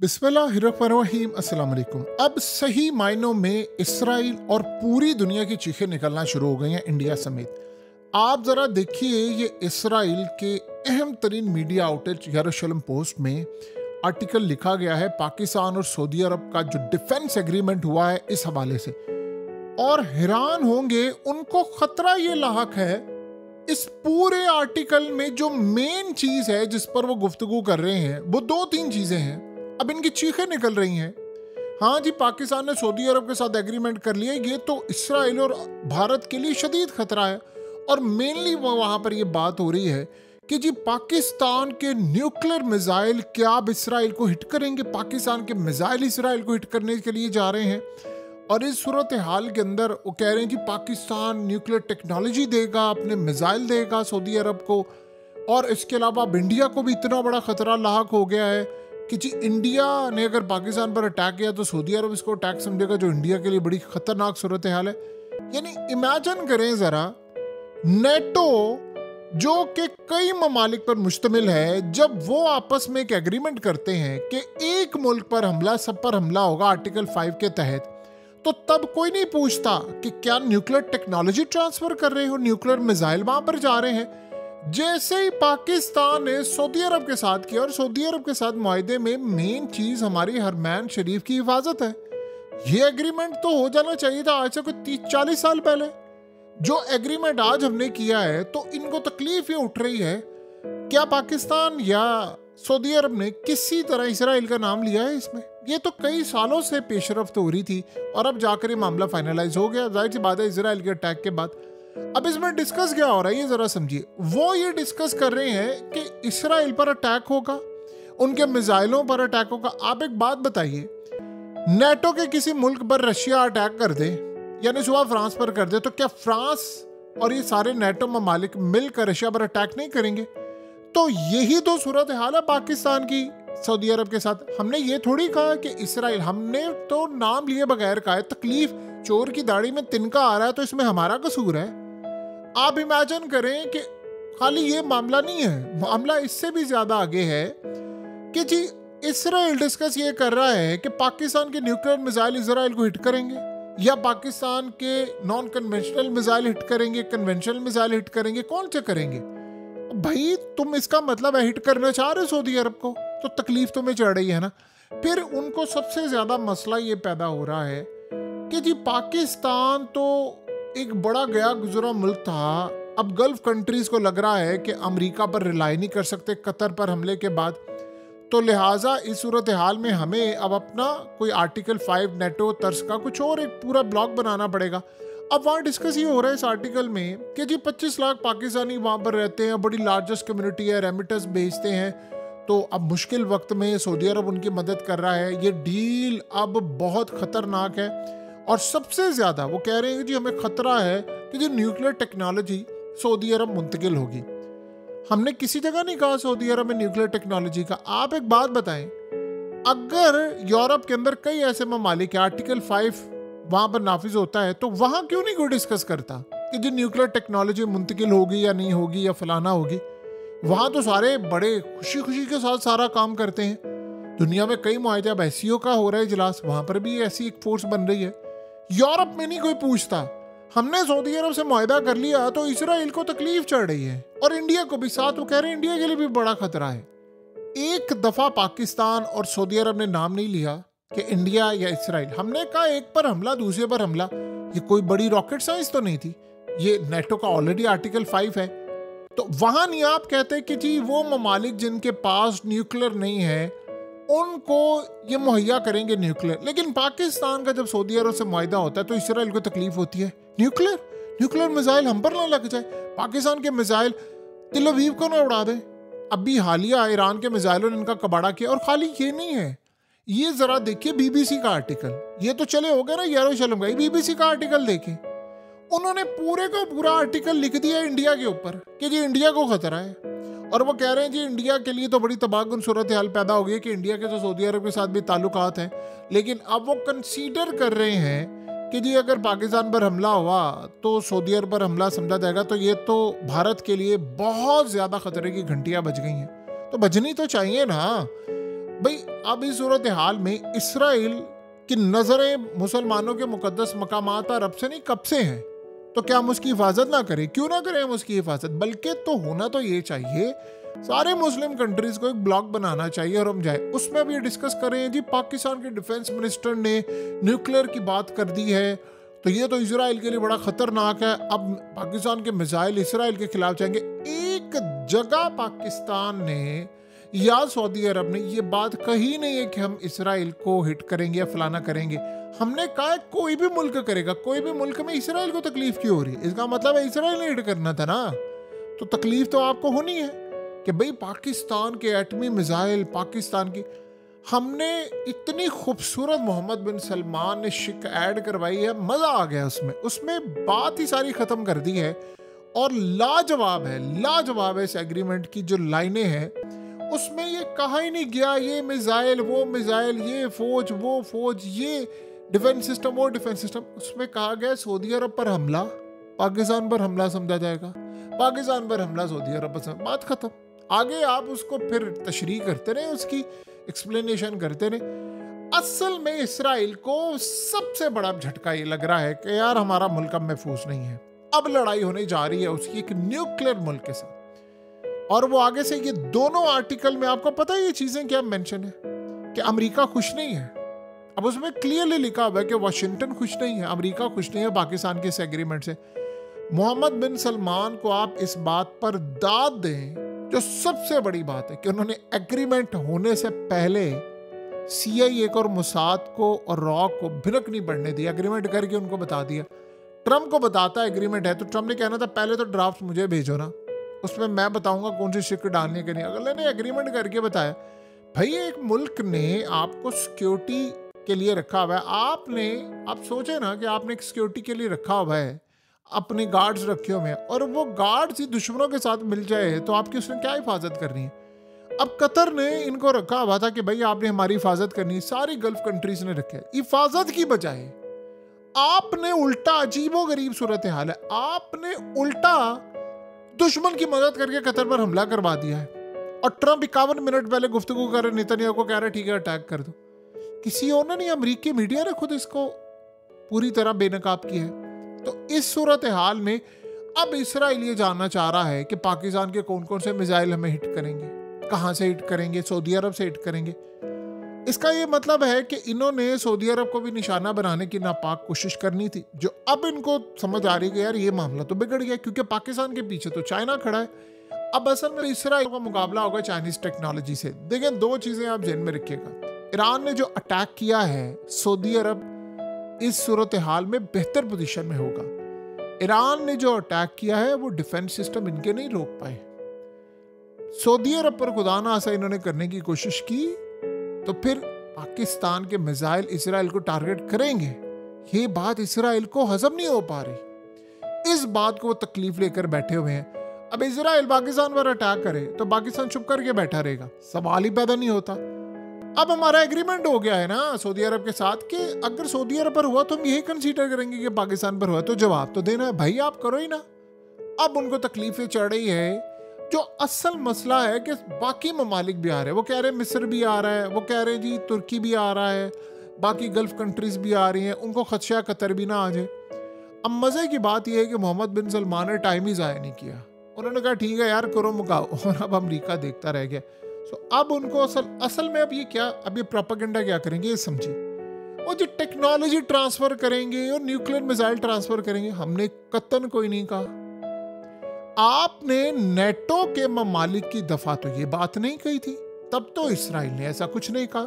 बिस्मिल्लाहिर्रहमानिर्रहीम अस्सलाम वालेकुम। अब सही मायनों में इसराइल और पूरी दुनिया की चीखें निकलना शुरू हो गई हैं, इंडिया समेत। आप ज़रा देखिए, ये इसराइल के अहम तरीन मीडिया आउटलेट यरूशलेम पोस्ट में आर्टिकल लिखा गया है पाकिस्तान और सऊदी अरब का जो डिफेंस एग्रीमेंट हुआ है इस हवाले से। और हैरान होंगे, उनको खतरा ये लाहक है इस पूरे आर्टिकल में जो मेन चीज़ है जिस पर वो गुफ्तगू कर रहे हैं वो दो तीन चीज़ें हैं। अब इनकी चीखें निकल रही हैं। हाँ जी, पाकिस्तान ने सऊदी अरब के साथ एग्रीमेंट कर लिया, ये तो इसराइल और भारत के लिए शदीद खतरा है। और मेनली वहाँ पर ये बात हो रही है कि जी पाकिस्तान के न्यूक्लियर मिसाइल क्या अब इसराइल को हिट करेंगे। पाकिस्तान के मिसाइल इसराइल को हिट करने के लिए जा रहे हैं। और इस सूरत हाल के अंदर वो कह रहे हैं जी पाकिस्तान न्यूक्लियर टेक्नोलॉजी देगा, अपने मिसाइल देगा सऊदी अरब को। और इसके अलावा अब इंडिया को भी इतना बड़ा खतरा लाहक हो गया है कि जी इंडिया ने अगर पाकिस्तान पर अटैक किया तो सऊदी अरब इसको अटैक समझेगा, जो इंडिया के लिए बड़ी खतरनाक सूरत हाल है। यानी इमेजिन करें ज़रा, नेटो जो कि कई ममालिक पर मुश्तमिल है, जब वो आपस में एक एग्रीमेंट करते हैं कि एक मुल्क पर हमला सब पर हमला होगा आर्टिकल 5 के तहत, तो तब कोई नहीं पूछता कि क्या न्यूक्लियर टेक्नोलॉजी ट्रांसफर कर रहे हो, न्यूक्लियर मिसाइल वहां पर जा रहे हैं। जैसे ही पाकिस्तान ने सऊदी अरब के साथ किया, और सऊदी अरब के साथ मुआहदे में मेन चीज हमारी हरमैन शरीफ की हिफाजत है। ये एग्रीमेंट तो हो जाना चाहिए था आज से कोई 30-40 साल पहले। जो एग्रीमेंट आज हमने किया है तो इनको तकलीफ ये उठ रही है, क्या पाकिस्तान या सऊदी अरब ने किसी तरह इसराइल का नाम लिया है इसमें। ये तो कई सालों से पेशरफ्त हो रही थी और अब जाकर ये मामला फाइनलाइज हो गया। जाहिर सी बात है, इसराइल के अटैक के बाद। अब इसमें डिस्कस क्या हो रहा है ये जरा समझिए। वो ये डिस्कस कर रहे हैं कि इसराइल पर अटैक होगा, उनके मिसाइलों पर अटैक होगा। आप एक बात बताइए, नेटो के किसी मुल्क पर रशिया अटैक कर दे, यानी सुबह फ्रांस पर कर दे, तो क्या फ्रांस और ये सारे नेटो ममालिक मिलकर रशिया पर अटैक नहीं करेंगे? तो यही तो सूरत हाल है पाकिस्तान की सऊदी अरब के साथ। हमने ये थोड़ी कहा कि इसराइल, हमने तो नाम लिए बगैर कहा है तकलीफ चोर की दाढ़ी में तिनका आ रहा है तो इसमें हमारा कसूर है। आप इमेजिन करें कि खाली ये मामला नहीं है, मामला इससे भी ज्यादा आगे है कि जी इसराइल डिस्कस ये कर रहा है कि पाकिस्तान के न्यूक्लियर मिसाइल इसराइल को हिट करेंगे या पाकिस्तान के नॉन कन्वेंशनल मिसाइल हिट करेंगे, कन्वेंशनल मिसाइल हिट करेंगे, कौन से करेंगे भाई। तुम इसका मतलब है हिट करना चाह रहे हो सऊदी अरब को, तो तकलीफ तुम्हें चढ़ रही है ना। फिर उनको सबसे ज्यादा मसला ये पैदा हो रहा है कि जी पाकिस्तान तो एक बड़ा गया गुजरा मुल्क था, अब गल्फ कंट्रीज को लग रहा है कि अमेरिका पर रिलाई नहीं कर सकते कतर पर हमले के बाद, तो लिहाजा इस सूरत हाल में हमें अब अपना कोई आर्टिकल 5 नेटो तर्ज का कुछ और एक पूरा ब्लॉक बनाना पड़ेगा। अब वहाँ डिस्कस ये हो रहा है इस आर्टिकल में कि जी 25 लाख पाकिस्तानी वहाँ पर रहते हैं, बड़ी लार्जेस्ट कम्युनिटी है, रेमिटेंस भेजते हैं, तो अब मुश्किल वक्त में सऊदी अरब उनकी मदद कर रहा है। ये डील अब बहुत खतरनाक है और सबसे ज़्यादा वो कह रहे हैं कि जी हमें खतरा है कि जो न्यूक्लियर टेक्नोलॉजी सऊदी अरब मुंतकिल होगी। हमने किसी जगह नहीं कहा सऊदी अरब में न्यूक्लियर टेक्नोलॉजी का। आप एक बात बताएं, अगर यूरोप के अंदर कई ऐसे ममालिक है आर्टिकल 5 वहाँ पर नाफिज होता है, तो वहाँ क्यों नहीं कोई डिस्कस करता कि जो न्यूक्लियर टेक्नोलॉजी मुंतकिल होगी या नहीं होगी या फलाना होगी। वहाँ तो सारे बड़े खुशी खुशी के साथ सारा काम करते हैं। दुनिया में कई मुआहदा बहसियों का हो रहा है इजलास, वहाँ पर भी ऐसी एक फोर्स बन रही है। यूरोप में नहीं कोई पूछता। हमने सऊदी अरब से मुआहदा कर लिया तो इसराइल को तकलीफ चढ़ रही है और इंडिया को भी साथ। वो कह रहे हैं इंडिया के लिए भी बड़ा खतरा है। एक दफा पाकिस्तान और सऊदी अरब ने नाम नहीं लिया कि इंडिया या इसराइल, हमने कहा एक पर हमला दूसरे पर हमला। ये कोई बड़ी रॉकेट साइंस तो नहीं थी, ये नेटो का ऑलरेडी आर्टिकल 5 है। तो वहां नहीं आप कहते कि जी वो ममालिक जिनके पास न्यूक्लियर नहीं है उनको ये मुहैया करेंगे न्यूक्लियर। लेकिन पाकिस्तान का जब सऊदी अरब से मुआहदा होता है तो इसराइल को तकलीफ होती है न्यूक्लियर मिसाइल हम पर ना लग जाए, पाकिस्तान के मिसाइल तिल अवीव को ना उड़ा दे। अभी हालिया ईरान के मिसाइलों ने इनका कबाड़ा किया। और खाली ये नहीं है, ये जरा देखिए बीबीसी का आर्टिकल, ये तो चले हो गए ना यरूशलेम का, बीबीसी का आर्टिकल देखें। उन्होंने पूरे का पूरा आर्टिकल लिख दिया इंडिया के ऊपर कि जी इंडिया को खतरा है। और वो कह रहे हैं जी इंडिया के लिए तो बड़ी तबाहकुन सूरत हाल पैदा हो गई कि इंडिया के तो सऊदी अरब के साथ भी ताल्लुकात हैं, लेकिन अब वो कंसीडर कर रहे हैं कि जी अगर पाकिस्तान पर हमला हुआ तो सऊदी अरब पर हमला समझा जाएगा। तो ये तो भारत के लिए बहुत ज़्यादा खतरे की घंटियाँ बज गई हैं, तो बजनी तो चाहिए ना। भाई अब इस सूरत हाल में इसराइल की नजरें मुसलमानों के मुकद्दस मकामात पर अब से नहीं कब से हैं, तो क्या हम उसकी हिफाजत ना करें? क्यों ना करें हम उसकी हिफाजत? बल्कि तो होना तो ये चाहिए, सारे मुस्लिम कंट्रीज को एक ब्लॉक बनाना चाहिए और हम जाए उसमें अब ये डिस्कस करें। जी पाकिस्तान के डिफेंस मिनिस्टर ने न्यूक्लियर की बात कर दी है, तो ये तो इसराइल के लिए बड़ा खतरनाक है। अब पाकिस्तान के मिसाइल इसराइल के खिलाफ जाएंगे। एक जगह पाकिस्तान ने या सऊदी अरब ने ये बात कही नहीं है कि हम इसराइल को हिट करेंगे या फलाना करेंगे। हमने कहा है कोई भी मुल्क करेगा, कोई भी मुल्क में इसराइल को तकलीफ क्यों हो रही है? इसका मतलब है इसराइल ने हिट करना था ना, तो तकलीफ तो आपको होनी है कि भाई पाकिस्तान के एटमी मिसाइल, पाकिस्तान की हमने इतनी खूबसूरत मोहम्मद बिन सलमान ने शिक ऐड करवाई है, मजा आ गया उसमें बात ही सारी खत्म कर दी है। और लाजवाब है इस एग्रीमेंट की जो लाइनें हैं, उसमें ये कहा ही नहीं गया ये मिसाइल वो मिसाइल, ये फौज वो फौज, ये डिफेंस सिस्टम वो डिफेंस सिस्टम। उसमें कहा गया सऊदी अरब पर हमला, पाकिस्तान पर हमला समझा जाएगा, पाकिस्तान पर हमला सऊदी अरब पर, बात खत्म। आगे आप उसको फिर तशरीह करते रहे, उसकी एक्सप्लेनेशन करते रहे। असल में इसराइल को सबसे बड़ा झटका ये लग रहा है कि यार हमारा मुल्क अब महफूज नहीं है। अब लड़ाई होने जा रही है उसकी एक न्यूक्लियर मुल्क के साथ, और वो आगे से ये दोनों आर्टिकल में आपको पता है ये चीजें क्या मेंशन है कि अमेरिका खुश नहीं है। अब उसमें क्लियरली लिखा हुआ है कि वाशिंगटन खुश नहीं है, अमेरिका खुश नहीं है पाकिस्तान के इस एग्रीमेंट से। मोहम्मद बिन सलमान को आप इस बात पर दाद दें, जो सबसे बड़ी बात है कि उन्होंने एग्रीमेंट होने से पहले CIA को और मोसाद को और रॉ को भिनक नहीं बढ़ने दिया, एग्रीमेंट करके उनको बता दिया। ट्रम्प को बताता एग्रीमेंट है तो ट्रम्प ने कहना था पहले तो ड्राफ्ट मुझे भेजो ना, उसमें मैं बताऊंगा कौन सी शिक डालनी करनी। अगले ने एग्रीमेंट करके बताया। भाई एक मुल्क ने आपको सिक्योरिटी के लिए रखा हुआ है, आप सोचे ना कि आपने एक सिक्योरिटी के लिए रखा हुआ है, अपने गार्ड्स रखे हुए हैं, और वो गार्ड्स ही दुश्मनों के साथ मिल जाए तो आपकी उसने क्या हिफाजत करनी है? अब कतर ने इनको रखा हुआ था कि भाई आपने हमारी हिफाजत करनी है, सारी गल्फ कंट्रीज ने रखे। हिफाजत की बजाय आपने उल्टा, अजीबोगरीब सूरत हाल है, आपने उल्टा दुश्मन की मदद करके कतर पर हमला करवा दिया है। और ट्रम्प 51 मिनट पहले गुफ्तगू कर रहे, नेतन्याहू को कह रहे ठीक है अटैक कर दो। किसी और ने नहीं, अमेरिकी मीडिया ने खुद इसको पूरी तरह बेनकाब किया है। तो इस सूरत हाल में अब इसराइल ये जानना चाह रहा है कि पाकिस्तान के कौन कौन से मिसाइल हमें हिट करेंगे, कहां से हिट करेंगे, सऊदी अरब से हिट करेंगे। इसका ये मतलब है कि इन्होंने सऊदी अरब को भी निशाना बनाने की नापाक कोशिश करनी थी, जो अब इनको समझ आ रही है यार ये मामला तो बिगड़ गया, क्योंकि पाकिस्तान के पीछे तो चाइना खड़ा है। अब असल में इसराइल का मुकाबला होगा चाइनीज टेक्नोलॉजी से। देखें, दो चीजें आप ध्यान में रखिएगा। ईरान ने जो अटैक किया है, सऊदी अरब इस सूरत हाल में बेहतर पोजीशन में होगा। ईरान ने जो अटैक किया है वो डिफेंस सिस्टम इनके नहीं रोक पाए। सऊदी अरब पर खुदा ना आसा इन्होंने करने की कोशिश की तो फिर पाकिस्तान के मिसाइल इसराइल को टारगेट करेंगे। ये बात इसराइल को हजम नहीं हो पा रही, इस बात को वो तकलीफ लेकर बैठे हुए हैं। अब इसराइल पाकिस्तान पर अटैक करे तो पाकिस्तान चुप करके बैठा रहेगा, सवाल ही पैदा नहीं होता। अब हमारा एग्रीमेंट हो गया है ना सऊदी अरब के साथ कि अगर सऊदी अरब पर हुआ तो हम यही कंसीडर करेंगे कि पाकिस्तान पर हुआ, तो जवाब तो देना है भाई, आप करो ही ना। अब उनको तकलीफें चढ़ रही है। जो असल मसला है कि बाकी ममालिक भी आ रहे हैं, वो कह रहे हैं मिस्र भी आ रहा है, वो कह रहे हैं जी तुर्की भी आ रहा है, बाकी गल्फ कंट्रीज भी आ रही हैं, उनको खदशा कतर भी ना आ जाए। अब मजे की बात यह है कि मोहम्मद बिन सलमान ने टाइम ही ज़ाया नहीं किया, उन्होंने कहा ठीक है यार करो मुकाओ, और अब अमरीका देखता रह गया। सो अब उनको असल में अब ये प्रोपेगेंडा क्या करेंगे ये समझिए। वो जो टेक्नोलॉजी ट्रांसफर करेंगे और न्यूक्लियर मिसाइल ट्रांसफर करेंगे, हमने कतन कोई नहीं कहा। आपने नेटो के ममालिक की दफा तो ये बात नहीं कही थी, तब तो इसराइल ने ऐसा कुछ नहीं कहा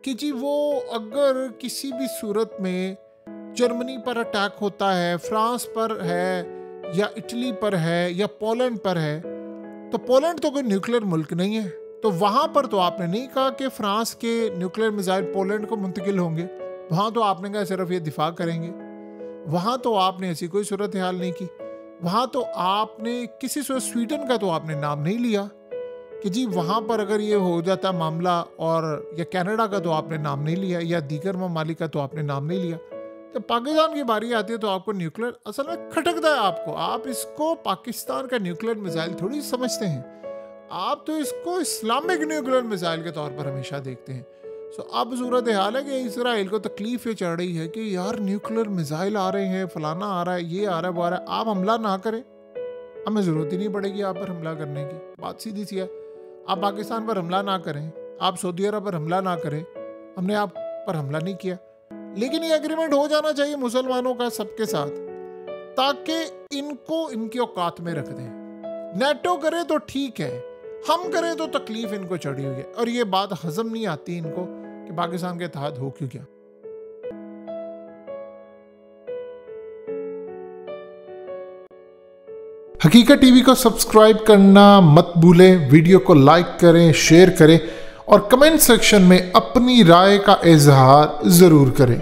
कि जी वो अगर किसी भी सूरत में जर्मनी पर अटैक होता है, फ्रांस पर है या इटली पर है या पोलैंड पर है, तो पोलैंड तो कोई न्यूक्लियर मुल्क नहीं है, तो वहां पर तो आपने नहीं कहा कि फ्रांस के न्यूक्लियर मिसाइल पोलैंड को मुंतकिल होंगे। वहां तो आपने कहा सिर्फ ये दिफा करेंगे। वहां तो आपने ऐसी कोई सूरत हाल नहीं की। वहां तो आपने किसी स्वीडन का तो आपने नाम नहीं लिया कि जी वहां पर अगर ये हो जाता मामला, और या कनाडा का तो आपने नाम नहीं लिया, या दीगर ममालिक का तो आपने नाम नहीं लिया। तो पाकिस्तान की बारी आती है तो आपको न्यूक्लियर असल में खटकता है आपको। आप इसको पाकिस्तान का न्यूक्लियर मिसाइल थोड़ी समझते हैं, आप तो इसको इस्लामिक न्यूक्लियर मिसाइल के तौर पर हमेशा देखते हैं। सो अब सूरत हाल है कि इसराइल को तकलीफ ये चढ़ रही है कि यार न्यूक्लियर मिसाइल आ रहे हैं, फलाना आ रहा है, ये आ रहा है, वो आ रहा है, आप हमला ना करें, हमें ज़रूरत ही नहीं पड़ेगी आप पर हमला करने की। बात सीधी सी है, आप पाकिस्तान पर हमला ना करें, आप सऊदी अरब पर हमला ना करें, हमने आप पर हमला नहीं किया। लेकिन ये एग्रीमेंट हो जाना चाहिए मुसलमानों का सबके साथ, ताकि इनको इनकी औकात में रख दें। नेटो करे तो ठीक है, हम करें तो तकलीफ इनको चढ़ी हुई है, और ये बात हजम नहीं आती इनको कि पाकिस्तान के तहत हो क्यों गया। हकीकत टीवी को सब्सक्राइब करना मत भूलें, वीडियो को लाइक करें, शेयर करें और कमेंट सेक्शन में अपनी राय का इजहार जरूर करें।